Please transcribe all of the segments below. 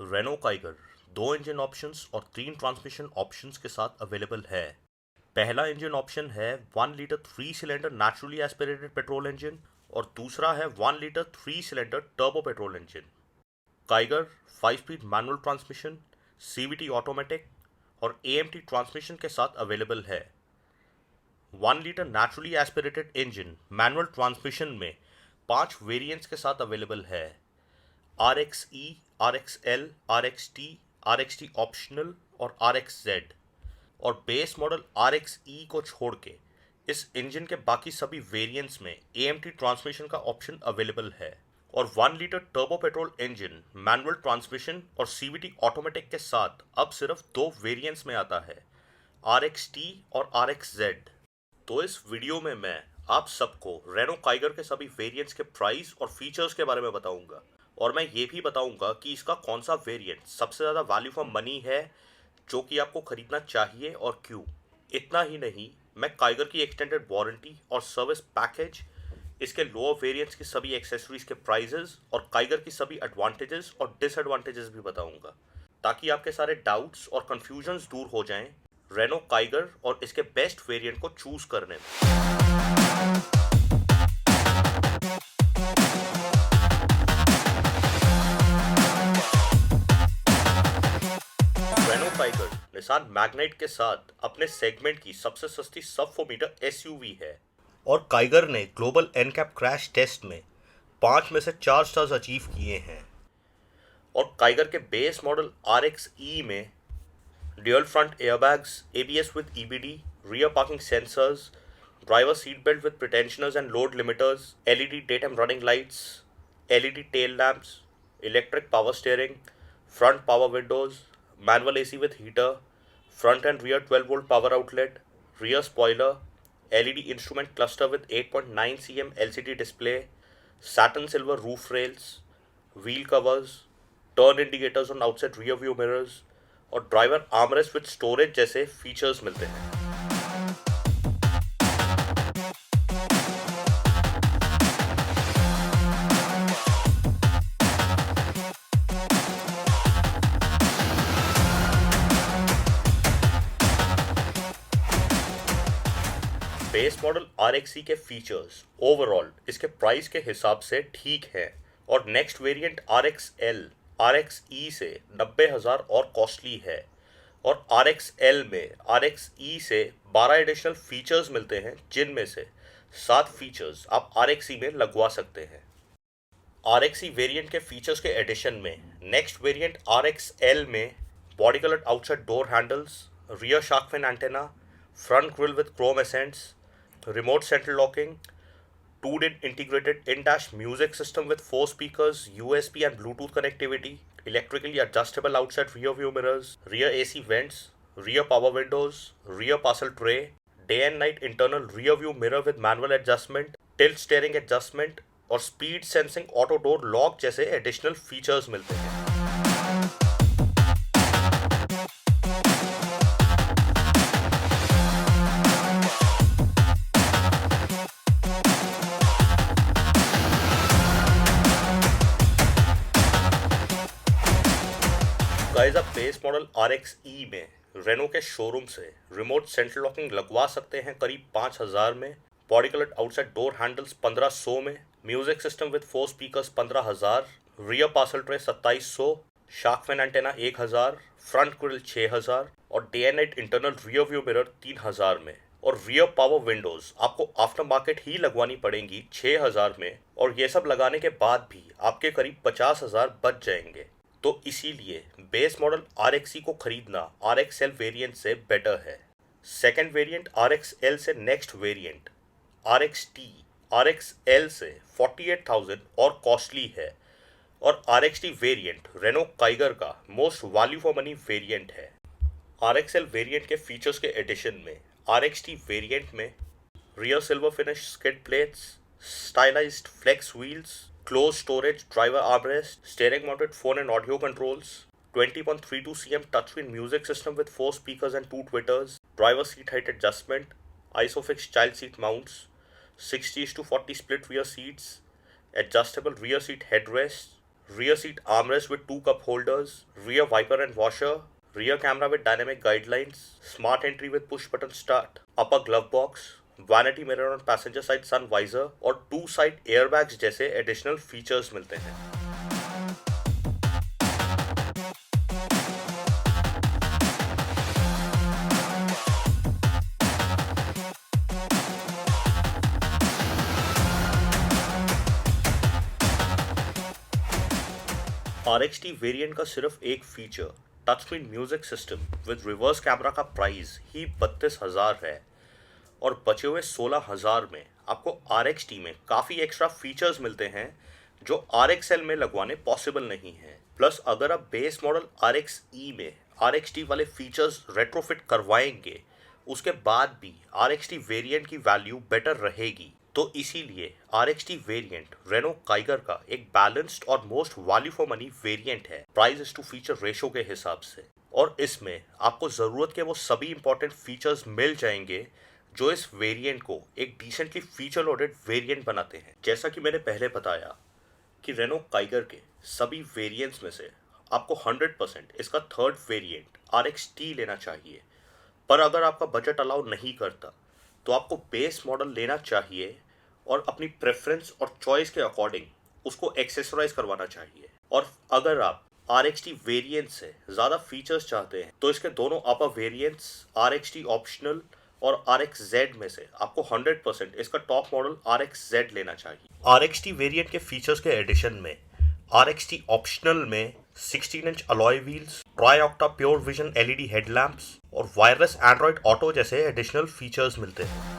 Renault Kiger 2 engine options और 3 transmission options के साथ अवेलेबल है। पहला इंजन ऑप्शन है 1 litre 3 cylinder naturally aspirated petrol engine और दूसरा है 1 litre 3 cylinder turbo petrol engine. Kiger 5 speed manual transmission, CVT automatic और एएमटी ट्रांसमिशन के साथ अवेलेबल है। 1 litre naturally aspirated engine manual transmission में 5 वेरिएंट्स के साथ अवेलेबल है। RXE, RXL, RXT, RXT optional और RXZ। और बेस मॉडल RXE को छोड़ के इस इंजन के बाकी सभी वेरिएंट्स में AMT ट्रांसमिशन का ऑप्शन अवेलेबल है। और 1 litre turbo petrol engine manual transmission और CVT ऑटोमेटिक के साथ अब सिर्फ 2 वेरिएंट्स में आता है, RXT और RXZ। तो इस वीडियो में मैं आप सबको रेनो काइगर के सभी वेरिएंट्स के प्राइस और फीचर्स के बारे में बताऊंगा और मैं ये भी बताऊंगा कि इसका कौन सा वेरिएंट सबसे ज़्यादा वैल्यू फॉर मनी है जो कि आपको खरीदना चाहिए और क्यों। इतना ही नहीं, मैं काइगर की एक्सटेंडेड वारंटी और सर्विस पैकेज, इसके लोअर वेरिएंट्स की सभी एक्सेसरीज के प्राइजेस और काइगर की सभी एडवांटेजेस और डिसएडवांटेजेस भी बताऊंगा ताकि आपके सारे डाउट्स और कंफ्यूजन्स दूर हो जाएं रेनो काइगर और इसके बेस्ट वेरिएंट को चूज करने में। रेनो काइगर निसान मैग्नाइट के साथ अपने सेगमेंट की सबसे सस्ती सब 4 मीटर SUV है और काइगर ने ग्लोबल एनकैप क्रैश टेस्ट में 5 में से 4 स्टार्स अचीव किए हैं। और काइगर के बेस मॉडल RXE में dual front airbags, ABS with EBD, rear parking sensors, driver seat belt with pretensioners and load limiters, LED daytime running lights, LED tail lamps, electric power steering, front power windows, manual AC with heater, front and rear 12-volt power outlet, rear spoiler, LED instrument cluster with 8.9 cm LCD display, satin silver roof rails, wheel covers, turn indicators on outside rear view mirrors और driver armrest with storage जैसे features मिलते हैं। Base model RXE के features overall इसके price के हिसाब से ठीक है और नेक्स्ट वेरिएंट RXL RXE से 90,000 और कॉस्टली है और RXL में RXE से 12 एडिशनल फीचर्स मिलते हैं जिनमें से 7 फीचर्स आप RXE में लगवा सकते हैं। RXE वेरिएंट के फीचर्स के एडिशन में नेक्स्ट वेरिएंट RXL में body coloured outside door handles, rear shark fin antenna, front grille with chrome accents, remote central locking, 2-in integrated in-dash music system with 4 speakers, USB and Bluetooth connectivity, electrically adjustable outside rear view mirrors, rear AC vents, rear power windows, rear parcel tray, day and night internal rear view mirror with manual adjustment, tilt steering adjustment और speed sensing auto door lock जैसे additional features मिलते हैं। Guys, आप base model RXE में Renault के showroom से remote central locking लगवा सकते हैं करीब 5,000 में, body coloured outside door handles 1500 में, music system with 4 speakers 15,000, rear parcel tray 2700, shark fin antenna 1,000, front grille 6,000 और day and night internal rear view mirror 3,000 में। और रियर पावर विंडोज आपको आफ्टर मार्केट ही लगवानी पड़ेंगी 6,000 में और ये सब लगाने के बाद भी आपके करीब 50,000 बच जाएंगे। तो इसीलिए बेस मॉडल RXE को खरीदना RXL वेरिएंट से बेटर है। सेकेंड वेरिएंट RXL से नेक्स्ट वेरिएंट RXT RXL से 48,000 और कॉस्टली है और RXT वेरिएंट रेनो काइगर का most value for money variant है। RXL वेरिएंट के फीचर्स के एडिशन में RXT वेरिएंट में rear silver finish skid plates, stylised flex wheels, closed storage driver armrest, steering mounted phone and audio controls, 20.32 cm touchscreen music system with 4 speakers and 2 tweeters, driver seat height adjustment, ISOFIX child seat mounts, 60:40 split rear seats, adjustable rear seat headrests, rear seat armrest with 2 cup holders, rear wiper and washer, rear camera with dynamic guidelines, smart entry with push button start, upper glove box, vanity mirror on passenger side sun visor और 2 side airbags जैसे additional features मिलते हैं। RXT variant का सिर्फ एक feature touch screen music system with reverse camera का price ही 32,000 है और बचे हुए 16,000 में आपको RXT में काफ़ी एक्स्ट्रा फीचर्स मिलते हैं जो RXL में लगवाने पॉसिबल नहीं है। प्लस अगर आप बेस मॉडल RXE में RXT वाले फीचर्स रेट्रोफिट करवाएंगे उसके बाद भी RXT वेरिएंट की वैल्यू बेटर रहेगी। तो इसीलिए RXT वेरिएंट रेनो काइगर का एक बैलेंस्ड और most value for money variant है प्राइस टू फीचर रेशो के हिसाब से, और इसमें आपको ज़रूरत के वो सभी इंपॉर्टेंट फीचर्स मिल जाएंगे जो इस वेरिएंट को एक डिसेंटली फीचर लोडेड वेरिएंट बनाते हैं। जैसा कि मैंने पहले बताया कि रेनो काइगर के सभी वेरिएंट्स में से आपको 100% इसका थर्ड वेरिएंट RXT लेना चाहिए, पर अगर आपका बजट अलाउ नहीं करता तो आपको बेस मॉडल लेना चाहिए और अपनी प्रेफरेंस और चॉइस के अकॉर्डिंग उसको एक्सेसराइज करवाना चाहिए। और अगर आप RXT वेरिएंट से ज़्यादा फीचर्स चाहते हैं तो इसके दोनों अपर वेरिएंट्स RXT ऑप्शनल और RXZ में से आपको 100% इसका टॉप मॉडल RXZ लेना चाहिए। RXT वेरिएंट के फीचर्स के एडिशन में RXT ऑप्शनल में 16 inch alloy wheels, tri octa pure vision LED headlamps और वायरलेस एंड्रॉइड ऑटो जैसे एडिशनल फीचर्स मिलते हैं।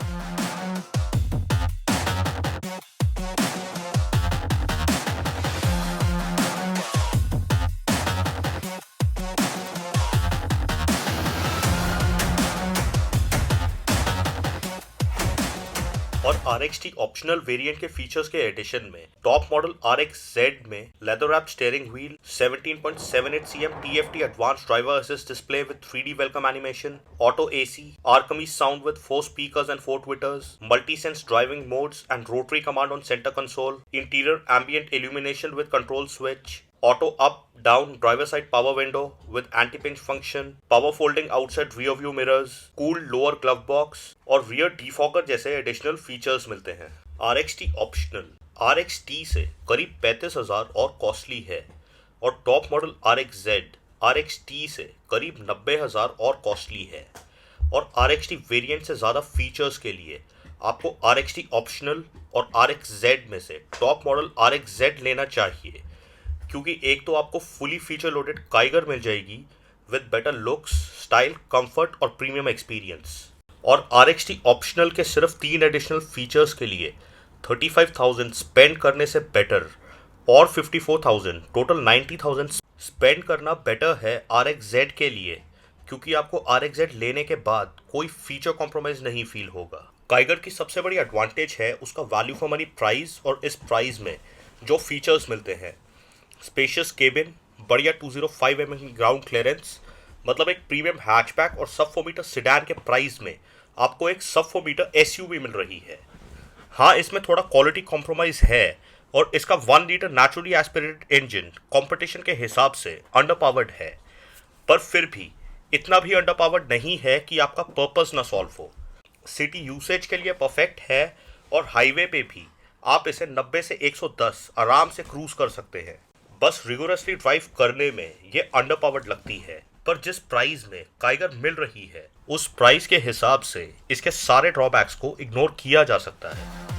और RXT ऑप्शनल वेरिएंट के फीचर्स के एडिशन में टॉप मॉडल RXZ में leather wrap steering wheel, 17.78 cm TFT advance driver assist display with 3D welcome animation, auto AC, Archemy sound with 4 speakers and 4 Twitters, multi sense driving modes and rotary command on centre console, interior ambient illumination with control switch, auto up down driver side power window with anti-pinch function, power folding outside rear view mirrors, cool lower glove box और rear defogger जैसे additional features मिलते हैं। RXT optional RXT से करीब 35,000 और costly है और top model RXT से करीब 90,000 और कॉस्टली है। और RXT वेरिएंट से ज़्यादा फीचर्स के लिए आपको RXT ऑप्शनल और RXZ में से टॉप मॉडल RXZ लेना चाहिए, क्योंकि एक तो आपको फुली फीचर लोडेड काइगर मिल जाएगी with better looks, style, comfort और प्रीमियम एक्सपीरियंस। और RXT ऑप्शनल के सिर्फ 3 एडिशनल फीचर्स के लिए 35,000 स्पेंड करने से बेटर और 54,000 टोटल 90,000 स्पेंड करना बेटर है RXZ के लिए, क्योंकि आपको RXZ लेने के बाद कोई फीचर कॉम्प्रोमाइज़ नहीं फील होगा। काइगर की सबसे बड़ी एडवांटेज है उसका वैल्यू फॉर मनी प्राइस, और इस प्राइस में जो फीचर्स मिलते हैं स्पेशियस केबिन, बढ़िया 205 mm की ग्राउंड क्लियरेंस, मतलब एक प्रीमियम हैचबैक और सब 4 मीटर सिडान के प्राइस में आपको एक सब 4 मीटर SUV मिल रही है। हाँ, इसमें थोड़ा क्वालिटी कॉम्प्रोमाइज़ है और इसका 1 litre naturally aspirated engine competition के हिसाब से अंडर पावर्ड है, पर फिर भी इतना भी अंडर पावर्ड नहीं है कि आपका पर्पस ना सॉल्व हो। सिटी यूसेज के लिए परफेक्ट है और हाईवे पे भी आप इसे 90 से 110 आराम से क्रूज कर सकते हैं। बस रिगोरसली ड्राइव करने में ये अंडर पावर्ड लगती है, पर जिस प्राइस में काइगर मिल रही है उस प्राइस के हिसाब से इसके सारे ड्रॉबैक्स को इग्नोर किया जा सकता है।